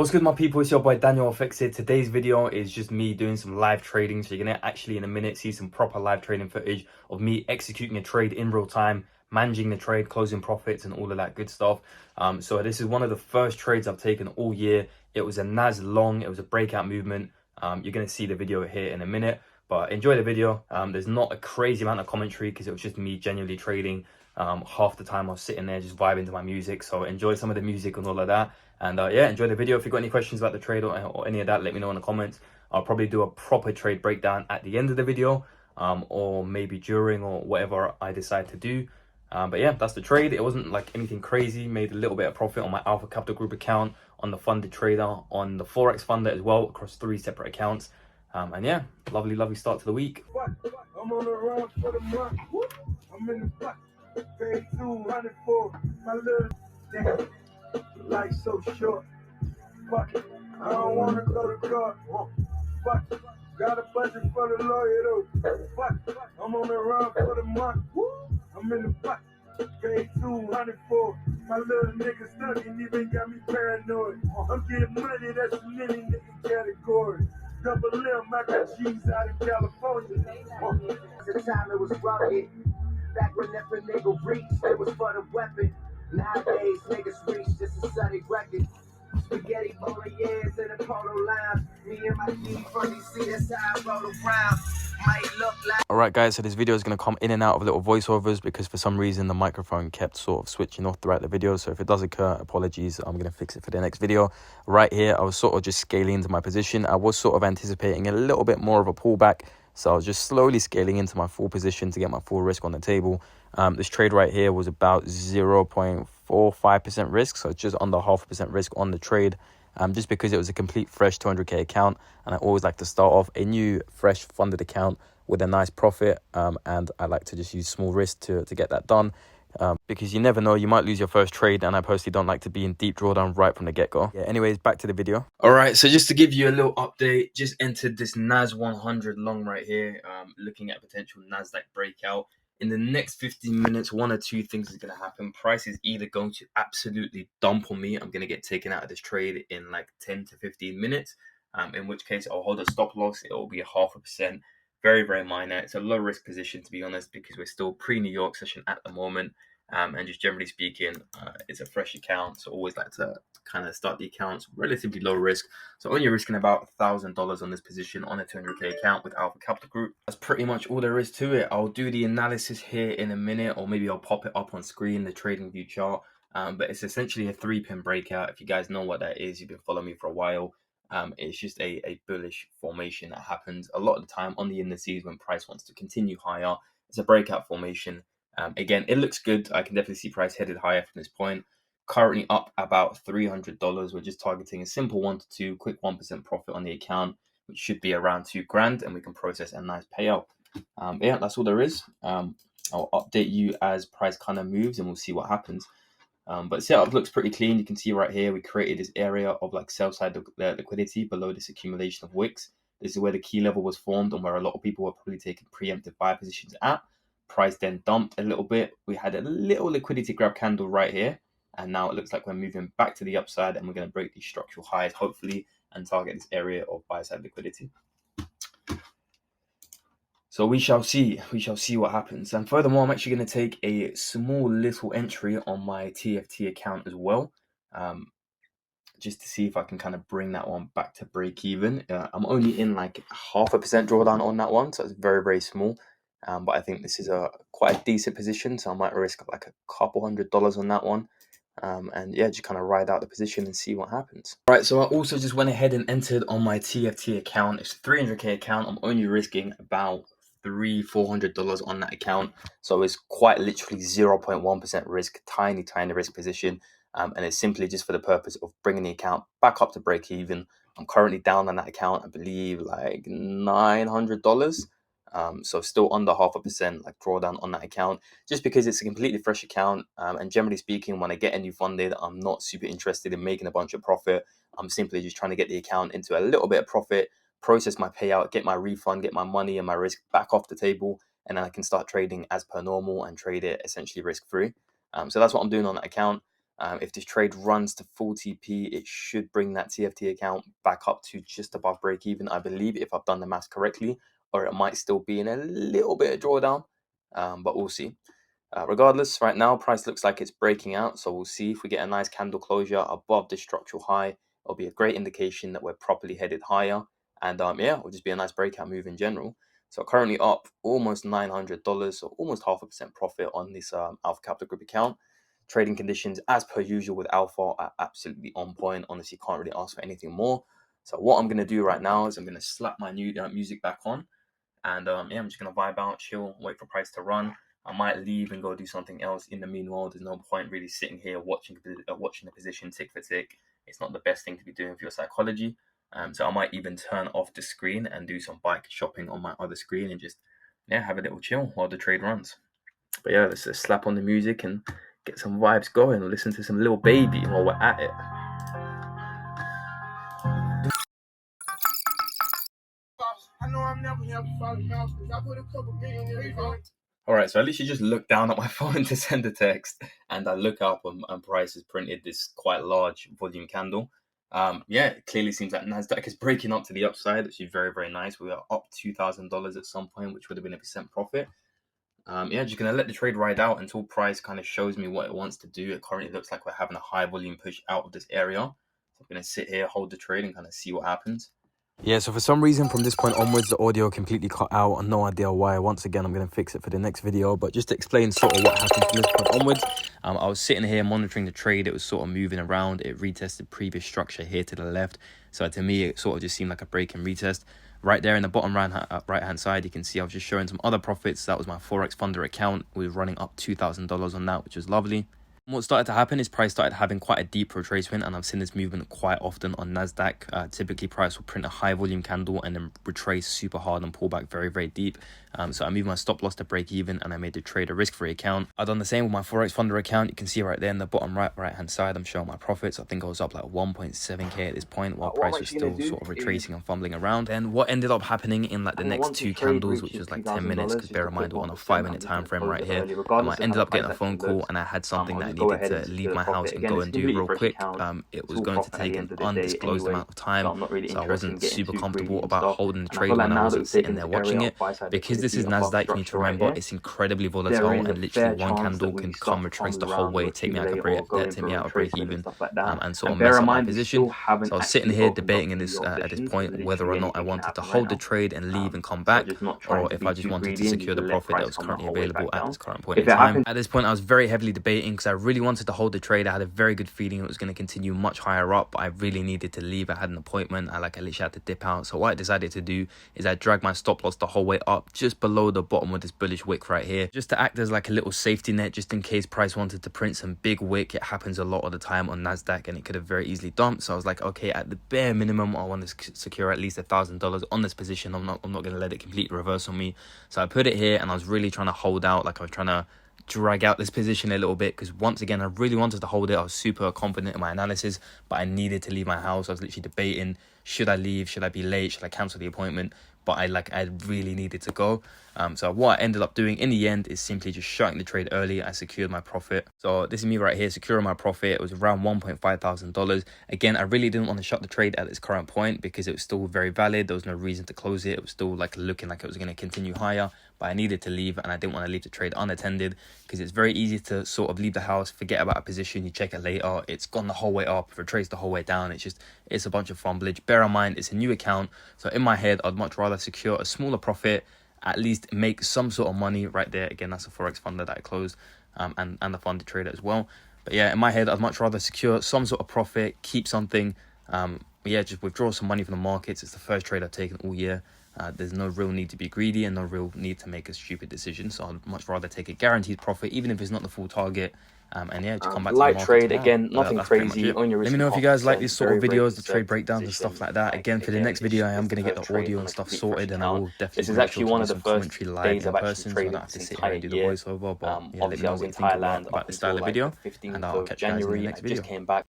What's good, my people? It's your boy Daniel FX here. Today's video is just me doing some live trading. So you're gonna actually in a minute see some proper live trading footage of me executing a trade in real time, managing the trade, closing profits, and all of that good stuff. So this is one of the first trades I've taken all year. It was a NAS long. It was a breakout movement. You're gonna see the video here in a minute, but enjoy the video. There's not a crazy amount of commentary because it was just me genuinely trading. Half the time I was sitting there just vibing to my music. So enjoy some of the music and all of that. And yeah, enjoy the video. If you've got any questions about the trade or any of that, let me know in the comments. I'll probably do a proper trade breakdown at the end of the video, or maybe during, or whatever I decide to do. But yeah, that's the trade. It wasn't like anything crazy. Made a little bit of profit on my Alpha Capital Group account, on the funded trader, on the Forex funder as well, across 3 separate accounts. And yeah, lovely start to the week. I'm on the run for the month. I'm in the block. Paid 200 for my little damn. Life's so short. Fuck it. I don't wanna go to court. Fuck it. Got a budget for the lawyer though. Fuck it. I'm on the run for the month. I'm in the block. Paid 200 for my little nigga stuck and even got me paranoid. I'm getting money, that's a mini nigga category. Double M, I got G's out in California. At the time it was rugged. Back when if a nigga reached, it was for the weapon. Nowadays, niggas reach just a Sunday record. Spaghetti bolognese and a polo line. Me and my team from DC, that's how I roll around. Might look like. Alright guys, so this video is going to come in and out of little voiceovers because for some reason the microphone kept sort of switching off throughout the video. So if it does occur, apologies. I'm going to fix it for the next video. Right here, I was sort of just scaling into my position. I was sort of anticipating a little bit more of a pullback. So I was just slowly scaling into my full position to get my full risk on the table. This trade right here was about 0.45% risk. So just under 0.5% risk on the trade. Just because it was a complete fresh 200k account, and I always like to start off a new fresh funded account with a nice profit, and I like to just use small risk to get that done, because you never know, you might lose your first trade, and I personally don't like to be in deep drawdown right from the get-go. Yeah, anyways, back to the video. All right, so just to give you a little update, just entered this NAS 100 long right here, looking at potential NASDAQ breakout. In the next 15 minutes, one or two things is going to happen. Price is either going to absolutely dump on me. I'm going to get taken out of this trade in like 10 to 15 minutes, in which case I'll hold a stop loss. It will be 0.5%. Very minor. It's a low risk position, to be honest, because we're still pre-New York session at the moment. And just generally speaking, it's a fresh account. So always like to kind of start the accounts relatively low risk. So only risking about $1,000 on this position on a 200k account with Alpha Capital Group. That's pretty much all there is to it. I'll do the analysis here in a minute, or maybe I'll pop it up on screen, the trading view chart. But it's essentially a 3-pin breakout. If you guys know what that is, you've been following me for a while. It's just a bullish formation that happens a lot of the time on the indices when price wants to continue higher. It's a breakout formation. Again, it looks good. I can definitely see price headed higher from this point. Currently up about $300. We're just targeting a simple 1 to 2, quick 1% profit on the account, which should be around $2,000, and we can process a nice payout. Yeah, that's all there is. I'll update you as price kind of moves, and we'll see what happens. But setup looks pretty clean. You can see right here, we created this area of like sell side liquidity below this accumulation of wicks. This is where the key level was formed and where a lot of people were probably taking preemptive buy positions at. Price then dumped a little bit. We had a little liquidity grab candle right here. And now it looks like we're moving back to the upside, and we're going to break these structural highs, hopefully, and target this area of buy side liquidity. So we shall see. We shall see what happens. And furthermore, I'm actually going to take a small little entry on my TFT account as well, just to see if I can kind of bring that one back to break even. I'm only in like 0.5% drawdown on that one, so it's very small. But I think this is quite a decent position, so I might risk like a couple $100 on that one. And yeah, just kind of ride out the position and see what happens. All right, so I also just went ahead and entered on my TFT account. It's a 300k account. I'm only risking about $300-400 on that account, so it's quite literally 0.1% risk, tiny risk position, and it's simply just for the purpose of bringing the account back up to break even. I'm currently down on that account, I believe like $900. So still under 0.5% like drawdown on that account, just because it's a completely fresh account. And generally speaking, when I get a new funded, I'm not super interested in making a bunch of profit. I'm simply just trying to get the account into a little bit of profit, process my payout, get my refund, get my money and my risk back off the table, and then I can start trading as per normal and trade it essentially risk-free. So that's what I'm doing on that account. If this trade runs to full TP, it should bring that TFT account back up to just above break even, I believe, if I've done the maths correctly, or it might still be in a little bit of drawdown, but we'll see. Regardless, right now, price looks like it's breaking out, so we'll see if we get a nice candle closure above the structural high. It'll be a great indication that we're properly headed higher, and yeah, it'll just be a nice breakout move in general. So currently up almost $900, so almost 0.5% profit on this Alpha Capital Group account. Trading conditions, as per usual with Alpha, are absolutely on point. Honestly, can't really ask for anything more. So what I'm going to do right now is I'm going to slap my new music back on, and yeah, I'm just going to vibe out, chill, wait for price to run. I might leave and go do something else. In the meanwhile, there's no point really sitting here watching the position tick for tick. It's not the best thing to be doing for your psychology. So I might even turn off the screen and do some bike shopping on my other screen and just have a little chill while the trade runs. But yeah, let's just slap on the music and get some vibes going. Listen to some Lil Baby while we're at it. I know I'm never here for falling out. I put a couple million in the all right, so I literally just look down at my phone to send a text, and I look up and price has printed this quite large volume candle. Yeah, it clearly seems like NASDAQ is breaking up to the upside, which is very, very nice. We are up $2,000 at some point, which would have been a percent profit. Yeah, just going to let the trade ride out until price kind of shows me what it wants to do. It currently looks like we're having a high volume push out of this area. So I'm going to sit here, hold the trade, and kind of see what happens. Yeah, so for some reason from this point onwards, the audio completely cut out. No idea why. Once again, I'm going to fix it for the next video. But just to explain sort of what happened from this point onwards, I was sitting here monitoring the trade. It was sort of moving around. It retested previous structure here to the left. So to me, it sort of just seemed like a break and retest. Right there in the bottom right-hand side, you can see I was just showing some other profits. That was my Forex Funder account. We were running up $2,000 on that, which was lovely. What started to happen is price started having quite a deep retracement, and I've seen this movement quite often on NASDAQ. Typically, price will print a high volume candle and then retrace super hard and pull back very, very deep. So I moved my stop loss to break even, and I made the trade a risk-free account. I've done the same with my Forex Funder account. You can see right there in the bottom right-hand side, I'm showing my profits. I think I was up like 1.7k at this point, while price was still sort of retracing and fumbling around. And what ended up happening in like the next two candles, which was like 10 minutes, because bear in mind we're on a 5-minute time frame right here. I ended up getting a phone call, and I had something that I needed to leave my house and go and do real quick. It was going to take an undisclosed amount of time, so I wasn't super comfortable about holding the trade when I wasn't sitting there watching it. Because this is NASDAQ, you need to remember it's incredibly volatile, and literally one candle can come retrace the whole way, take me out of break even, and sort of mess up my position. So I was sitting here debating at this point whether or not I wanted to hold the trade and leave and come back, or if I just wanted to secure the profit that was currently available at this current point in time. At this point, I was very heavily debating because I really wanted to hold the trade. I had a very good feeling it was going to continue much higher up, but I really needed to leave. I had an appointment. I literally had to dip out. So what I decided to do is I dragged my stop loss the whole way up just below the bottom of this bullish wick right here, just to act as like a little safety net, just in case price wanted to print some big wick. It happens a lot of the time on NASDAQ, and it could have very easily dumped. So I was like, okay, at the bare minimum, I want to secure at least $1,000 on this position. I'm not going to let it completely reverse on me. So I put it here, and I was really trying to hold out. Like I was trying to drag out this position a little bit, because once again I really wanted to hold it. I was super confident in my analysis, but I needed to leave my house. I was literally debating, should I leave, should I be late, should I cancel the appointment? But I really needed to go. So what I ended up doing in the end is simply just shutting the trade early. I secured my profit. So this is me right here securing my profit. It was around $1,500. Again, I really didn't want to shut the trade at its current point because it was still very valid. There was no reason to close it. It was still like looking like it was going to continue higher, but I needed to leave, and I didn't want to leave the trade unattended, because it's very easy to sort of leave the house, forget about a position, you check it later, it's gone the whole way up, retraced the whole way down. It's a bunch of fumblage. Bear in mind, it's a new account, so in my head I'd much rather secure a smaller profit, at least make some sort of money right there. Again, that's a Forex Funder that I closed, and the funded trader as well. But yeah, in my head I'd much rather secure some sort of profit, keep something, yeah, just withdraw some money from the markets. It's the first trade I've taken all year. There's no real need to be greedy and no real need to make a stupid decision. So I'd much rather take a guaranteed profit, even if it's not the full target. And yeah, just come back to the market trade tomorrow. again, nothing crazy on your risk. Let me know if you guys like these sort of videos, the trade breakdowns and stuff like that. Again, for the next video, I am going to get the audio and stuff sorted, and I will definitely this is actually one of the first days I've actually traded so I don't have to this sit here and do the entire year. voiceover. But yeah, let me Obviously know I was what in you think Thailand about this style of video, and I'll catch you guys in the next video. Just came back.